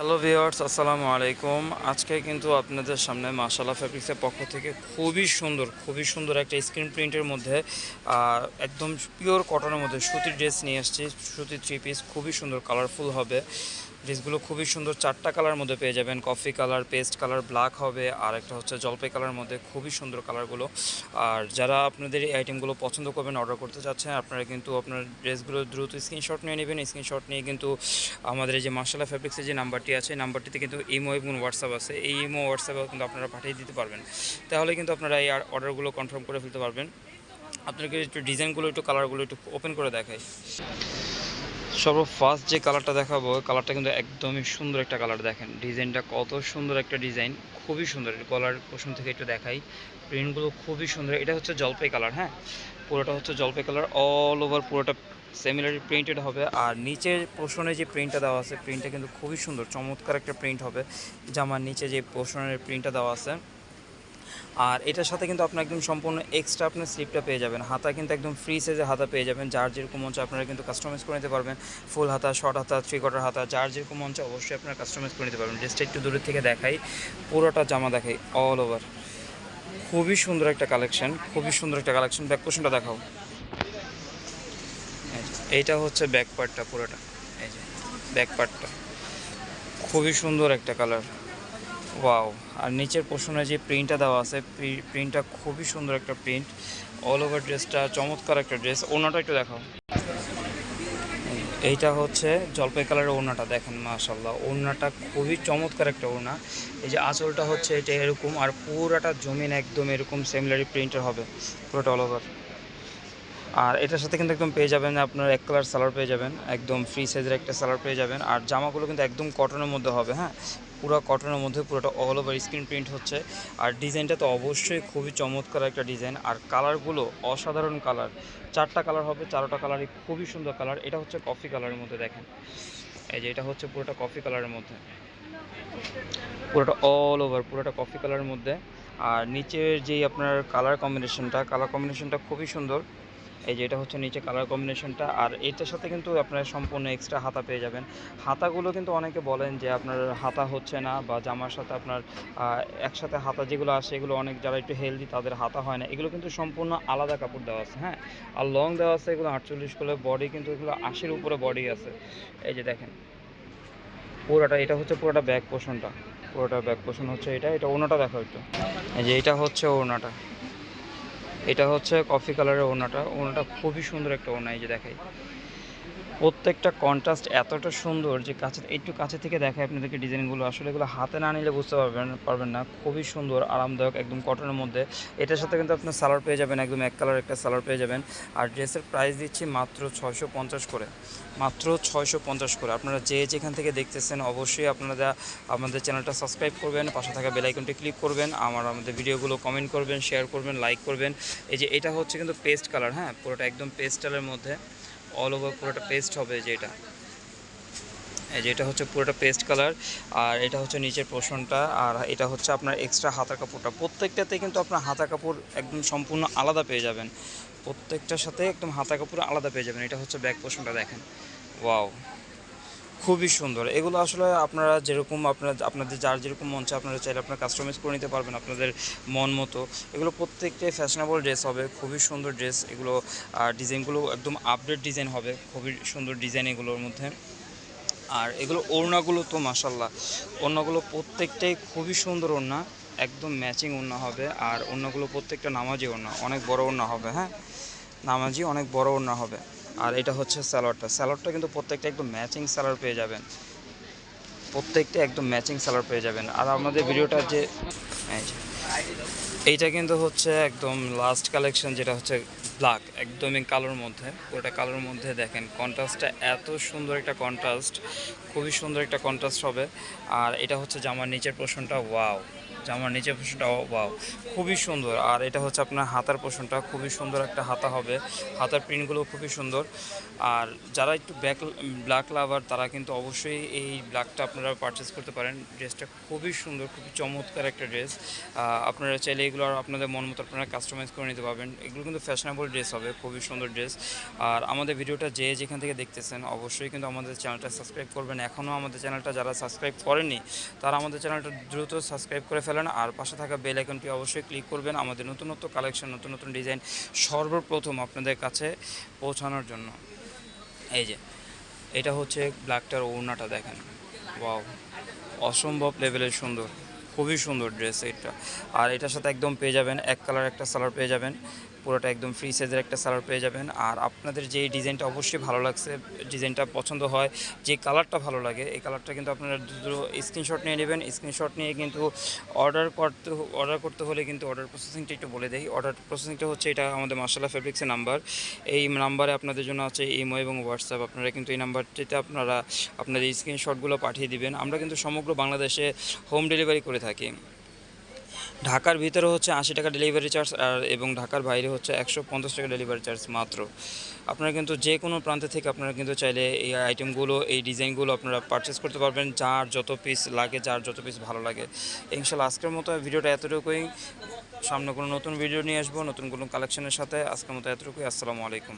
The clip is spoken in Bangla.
হ্যালো ভিউয়ার্স, আসসালামু আলাইকুম। আজকে কিন্তু আপনাদের সামনে মাশাআল্লাহ ফ্যাব্রিক্সের পক্ষ থেকে খুবই সুন্দর একটা স্ক্রিন প্রিন্টের মধ্যে একদম পিওর কটনের মধ্যে সুতির ড্রেস নিয়ে আসছি। সুতির থ্রি পিস খুবই সুন্দর, কালারফুল হবে ড্রেসগুলো। খুবই সুন্দর, চারটা কালার মধ্যে পেয়ে যাবেন। Coffee colour, paste colour, black হবে, আর একটা হচ্ছে জলপাই কালার মধ্যে। খুবই সুন্দর কালারগুলো। আর যারা আপনাদের এই আইটেমগুলো পছন্দ করবেন, অর্ডার করতে চাচ্ছেন, আপনারা কিন্তু আপনার ড্রেসগুলো দ্রুত স্ক্রিনশট নিয়ে নেবেন। স্ক্রিনশট নিয়ে কিন্তু আমাদের এই যে মাশাআল্লাহ ফ্যাব্রিক্সের যে নাম্বারটি আছে, নাম্বারটিতে কিন্তু ইমো এবং হোয়াটসঅ্যাপ আছে। এই ইমো হোয়াটসঅ্যাপেও কিন্তু আপনারা পাঠিয়ে দিতে পারবেন। তাহলে কিন্তু আপনারা এই অর্ডারগুলো কনফার্ম করে ফেলতে পারবেন। আপনাকে একটু ডিজাইনগুলো, একটু কালারগুলো একটু ওপেন করে দেখাই। ফার্স্ট যে কালারটা দেখাবো, কালারটা কিন্তু একদমই সুন্দর একটা কালার। দেখেন ডিজাইনটা কত সুন্দর একটা ডিজাইন, খুবই সুন্দর। গলার পোর্শন থেকে একটু দেখাই, প্রিন্টগুলো খুবই সুন্দর। এটা হচ্ছে জলপাই কালার, হ্যাঁ, পুরোটা হচ্ছে জলপাই কালার, অল ওভার পুরোটা সিমিলারলি প্রিন্টেড হবে। আর নিচের পোর্শনে যে প্রিন্টটা দেওয়া আছে, প্রিন্টটা কিন্তু খুবই সুন্দর, চমৎকার একটা প্রিন্ট হবে। জামার নিচে যে পোর্শনের প্রিন্টটা দেওয়া আছে, আর এটার সাথে কিন্তু আপনার একদম সম্পূর্ণ এক্সট্রা আপনার স্লিপটা পেয়ে যাবেন। হাতা কিন্তু একদম ফ্রি সাইজের হাতা পেয়ে যাবেন। যার যেরকম মঞ্চে আপনারা কিন্তু কাস্টমাইজ করে নিতে পারবেন। ফুল হাতা, শর্ট হাতা, থ্রি কোয়ার্টার হাতা, যার যেরকম মঞ্চে অবশ্যই আপনারা কাস্টমাইজ করে নিতে পারবেন। ড্রেসটা একটু দূরের থেকে দেখাই, পুরোটা জামা দেখাই অল ওভার। খুবই সুন্দর একটা কালেকশন, খুবই সুন্দর একটা কালেকশন। ব্যাক পোর্শনটা দেখাও। এইটা হচ্ছে ব্যাক পার্টটা পুরোটা, এই যে ব্যাক পার্টটা খুবই সুন্দর একটা কালার, ওয়াও। আর নিচের পোর্শনে যে প্রিন্টটা দেওয়া আছে, প্রিন্টটা খুবই সুন্দর একটা প্রিন্ট। অল ওভার ড্রেসটা চমৎকার একটা ড্রেস। ওড়নাটা একটু দেখাও। এইটা হচ্ছে জলপাই কালারের ওড়নাটা, দেখেন মাশাআল্লাহ, ওড়নাটা খুবই চমৎকার একটা ওড়না। এই যে আঁচলটা হচ্ছে এটা এরকম, আর পুরাটা জমিন একদম এরকম সেমিলারি প্রিন্টের হবে পুরোটা অল ওভার। আর এটার সাথে কিন্তু একদম পেয়ে যাবেন আপনার এক কালার সালোয়ার পেয়ে যাবেন, একদম ফ্রি সাইজের একটা সালোয়ার পেয়ে যাবেন। আর জামাগুলো কিন্তু একদম কটনের মধ্যে হবে, হ্যাঁ, পুরো কটনের মধ্যে, পুরোটা অল ওভার স্ক্রিন প্রিন্ট হচ্ছে। আর ডিজাইনটা তো অবশ্যই খুবই চমৎকার একটা ডিজাইন। আর কালারগুলো অসাধারণ কালার, চারটা কালার হবে, চারোটা কালারই খুবই সুন্দর কালার। এটা হচ্ছে কফি কালারের মধ্যে, দেখেন এই যে এটা হচ্ছে পুরোটা কফি কালারের মধ্যে, পুরোটা অল ওভার পুরোটা কফি কালারের মধ্যে। আর নিচের যেই আপনার কালার কম্বিনেশনটা খুবই সুন্দর। এই যে এটা হচ্ছে নিচে কালার কম্বিনেশনটা। আর এটার সাথে কিন্তু আপনারা সম্পূর্ণ এক্সট্রা হাতা পেয়ে যাবেন। হাতাগুলো কিন্তু অনেকে বলেন যে আপনার হাতা হচ্ছে না, বা জামার সাথে আপনার একসাথে হাতা যেগুলো আসে, এগুলো অনেক যারা একটু হেলদি তাদের হাতা হয় না। এগুলো কিন্তু সম্পূর্ণ আলাদা কাপড় দেওয়া আছে, হ্যাঁ। আর লং দেওয়া আছে, এগুলো 48 করে বডি, কিন্তু এগুলো 80-র উপরে বডি আছে। এই যে দেখেন পুরোটা, এটা হচ্ছে পুরোটা ব্যাক পোর্শনটা, পুরোটা ব্যাক পোর্শন হচ্ছে এটা। এটা ওড়নাটা দেখো একটু, এই যে এটা হচ্ছে ওড়নাটা, এটা হচ্ছে কফি কালারের ওড়নাটা। ওড়নাটা খুবই সুন্দর একটা ওড়না, এই যে দেখাই, প্রত্যেকটা কন্ট্রাস্ট এতটা সুন্দর যে একটু কাছে থেকে দেখায় আপনাদেরকে ডিজাইনগুলো। আসলে এগুলো হাতে না নিলে বুঝতে পারবেন না। খুবই সুন্দর, আরামদায়ক, একদম কটনের মধ্যে। এটার সাথে কিন্তু আপনার সালোয়ার পেয়ে যাবেন, একদম এক কালার একটা সালোয়ার পেয়ে যাবেন। আর ড্রেসের প্রাইস দিচ্ছি মাত্র 650 করে, মাত্র 650 করে। আপনারা যে যেখান থেকে দেখতেছেন অবশ্যই আপনারা আমাদের চ্যানেলটা সাবস্ক্রাইব করবেন, পাশে থাকা বেল আইকনটি ক্লিক করবেন, আমাদের ভিডিওগুলো কমেন্ট করবেন, শেয়ার করবেন, লাইক করবেন। এই যে এটা হচ্ছে কিন্তু পেস্ট কালার, হ্যাঁ, পুরোটা একদম পেস্ট কালারের মধ্যে, অল ওভার পুরোটা পেস্ট হবে। যেটা এই যে এটা হচ্ছে পুরোটা পেস্ট কালার। আর এটা হচ্ছে নিচের পোর্শনটা। আর এটা হচ্ছে আপনার এক্সট্রা হাতা কাপড়টা। প্রত্যেকটাতে কিন্তু আপনার হাতা কাপড় একদম সম্পূর্ণ আলাদা পেয়ে যাবেন, প্রত্যেকটার সাথে একদম হাতা কাপড় আলাদা পেয়ে যাবেন। এটা হচ্ছে ব্যাক পোর্শনটা, দেখেন ওয়াও, খুবই সুন্দর। এগুলো আসলে আপনারা যেরকম আপনাদের যার যেরকম মন চায় আপনারা চাইলে আপনারা কাস্টমাইজ করে নিতে পারবেন আপনাদের মন মতো। এগুলো প্রত্যেকটাই ফ্যাশনেবল ড্রেস হবে, খুবই সুন্দর ড্রেস এগুলো। আর ডিজাইনগুলো একদম আপডেট ডিজাইন হবে, খুবই সুন্দর ডিজাইন এগুলোর মধ্যে। আর এগুলো ওড়নাগুলো তো মাশাল্লাহ, ওড়নাগুলো প্রত্যেকটাই খুবই সুন্দর ওড়না, একদম ম্যাচিং ওড়না হবে। আর ওড়নাগুলো প্রত্যেকটা নামাজি ওড়না, অনেক বড় ওড়না হবে, হ্যাঁ, নামাজি অনেক বড় ওড়না হবে। আর এটা হচ্ছে স্যালোয়ারটা কিন্তু প্রত্যেকটা একদম ম্যাচিং স্যালোয়ার পেয়ে যাবেন, প্রত্যেকটা একদম ম্যাচিং স্যালোয়ার পেয়ে যাবেন। আর আমাদের ভিডিওটা যে এই যে এইটা কিন্তু হচ্ছে একদম লাস্ট কালেকশন, যেটা হচ্ছে ব্ল্যাক, একদমই কালোর মধ্যে, পুরোটা কালোর মধ্যে। দেখেন কন্ট্রাস্টটা এত সুন্দর একটা কন্ট্রাস্ট, খুবই সুন্দর একটা কন্ট্রাস্ট হবে। আর এটা হচ্ছে জামার নিচের পোর্শনটা, ওয়াও, জামার নিচের পোর্শনটা ওয়াও, খুবই সুন্দর। আর এটা হচ্ছে আপনার হাতার পোর্শনটা, খুবই সুন্দর একটা হাতা হবে, হাতার প্রিন্টগুলো খুবই সুন্দর। আর যারা একটু ব্ল্যাক লাভার তারা কিন্তু অবশ্যই এই ব্ল্যাকটা আপনারা পারচেস করতে পারেন। ড্রেসটা খুবই সুন্দর, খুবই চমৎকার একটা ড্রেস। আপনারা চাইলে এগুলো আর আপনাদের মন মতো আপনারা কাস্টমাইজ করে নিতে পারবেন। এগুলো কিন্তু ফ্যাশনেবল ড্রেস হবে, খুবই সুন্দর ড্রেস। আর আমাদের ভিডিওটা যে যেখান থেকে দেখতেছেন অবশ্যই কিন্তু আমাদের চ্যানেলটা সাবস্ক্রাইব করবেন। এখনও আমাদের চ্যানেলটা যারা সাবস্ক্রাইব করেনি তারা আমাদের চ্যানেলটা দ্রুত সাবস্ক্রাইব করে ফেলেন, আর পাশে থাকা বেল আইকনটি অবশ্যই ক্লিক করবেন আমাদের নতুন নতুন কালেকশন, নতুন নতুন ডিজাইন সর্বপ্রথম আপনাদের কাছে পৌঁছানোর জন্য। এই যে এটা হচ্ছে ব্ল্যাকটার ওড়নাটা দেখেন, ওয়াও, অসম্ভব লেভেলের সুন্দর, খুবই সুন্দর ড্রেস এটা। আর এটার সাথে একদম পেয়ে যাবেন এক কালার একটা সালোয়ার পেয়ে যাবেন, পুরোটা একদম ফ্রি সাইজের একটা সালোয়ার পেয়ে যাবেন। আর আপনাদের যে ডিজাইনটা অবশ্যই ভালো লাগছে, ডিজাইনটা পছন্দ হয়, যে কালারটা ভালো লাগে, এই কালারটা কিন্তু আপনারা দ্রুত স্ক্রিনশট নিয়ে নেবেন। স্ক্রিনশট নিয়ে কিন্তু অর্ডার করতে হলে কিন্তু অর্ডার প্রসেসিংটা একটু বলে দেই। অর্ডার প্রসেসিংটা হচ্ছে, এটা আমাদের মার্শাল্লাহ ফেব্রিক্সের নাম্বার, এই নাম্বারে আপনাদের জন্য আছে ইমো এবং হোয়াটসঅ্যাপ। আপনারা কিন্তু এই নাম্বারটিতে আপনারা আপনাদের স্ক্রিনশটগুলো পাঠিয়ে দিবেন। আমরা কিন্তু সমগ্র বাংলাদেশে হোম ডেলিভারি করে থাকি। ঢাকার ভিতরে হচ্ছে 80 টাকা ডেলিভারি চার্জ, আর এবং ঢাকার বাইরে হচ্ছে 150 টাকা ডেলিভারি চার্জ মাত্র। আপনারা কিন্তু যে কোনো প্রান্ত থেকে আপনারা কিন্তু চাইলে এই আইটেমগুলো, এই ডিজাইনগুলো আপনারা পারচেস করতে পারবেন, যার যত পিস লাগে, যার যত পিস ভালো লাগে। ইনশাল্লাহ আজকের মতো ভিডিওটা এতটুকুই। সামনে কোনো নতুন ভিডিও নিয়ে আসবো নতুন কোনো কালেকশনের সাথে। আজকের মতো এতটুকুই। আসসালামু আলাইকুম।